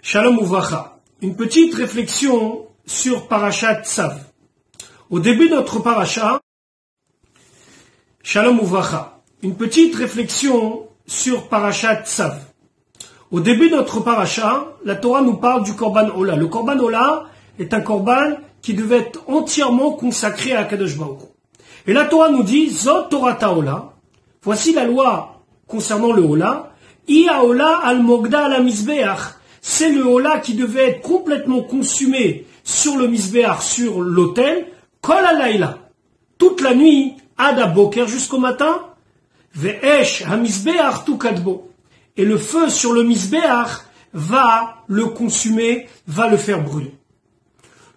Shalom Uvracha. Une petite réflexion sur Parashat Tzav. Au début de notre Parasha, Shalom Uvracha. Une petite réflexion sur Parashat Tzav. Au début de notre Parasha, la Torah nous parle du Korban Ola. Le Korban Ola est un Korban qui devait être entièrement consacré à Akadosh Baruch Hu. Et la Torah nous dit, Zot Torata Ola. Voici la loi concernant le Ola. Ia Ola al Mogda al Mizbeach. C'est le Ola qui devait être complètement consumé sur le Mizbeach, sur l'autel, Kol Halayla, toute la nuit, Ad Aboker jusqu'au matin, Ve'esh HaMizbeach Tukadbo. Et le feu sur le Mizbeach va le consumer, va le faire brûler.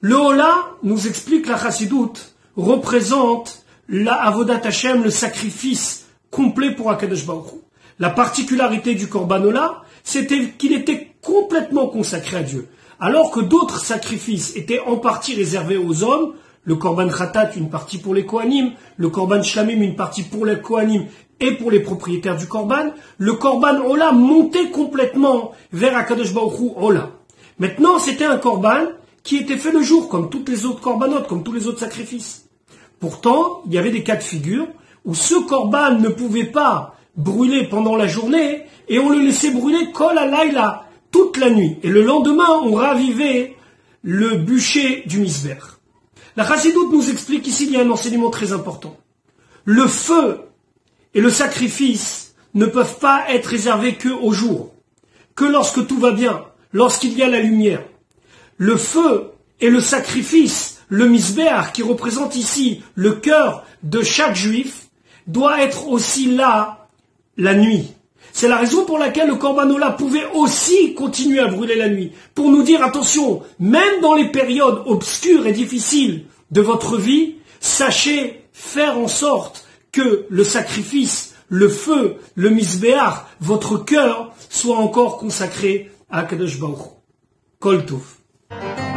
Le Ola, nous explique la Chassidoute, représente la Avodat Hashem, le sacrifice complet pour Akadosh Baruch Hu. La particularité du Korban Ola, c'était qu'il était complètement consacré à Dieu. Alors que d'autres sacrifices étaient en partie réservés aux hommes, le Korban Khatat, une partie pour les Kohanim, le Korban Shlamim, une partie pour les Kohanim et pour les propriétaires du Korban, le Korban Ola montait complètement vers Akadosh Baruch Hu Ola. Maintenant, c'était un Korban qui était fait le jour, comme toutes les autres Korbanot, comme tous les autres sacrifices. Pourtant, il y avait des cas de figure où ce Korban ne pouvait pas brûler pendant la journée et on le laissait brûler Kol Halayla, toute la nuit. Et le lendemain, on ravivait le bûcher du Mizbeach. La Chassidoute nous explique ici il y a un enseignement très important. Le feu et le sacrifice ne peuvent pas être réservés que au jour, que lorsque tout va bien, lorsqu'il y a la lumière. Le feu et le sacrifice, le Mizbeach, qui représente ici le cœur de chaque juif, doit être aussi là la nuit. C'est la raison pour laquelle le Korban Ola pouvait aussi continuer à brûler la nuit. Pour nous dire, attention, même dans les périodes obscures et difficiles de votre vie, sachez faire en sorte que le sacrifice, le feu, le Mizbeach, votre cœur, soit encore consacré à Akadosh Baruch Hu. Kol Tov.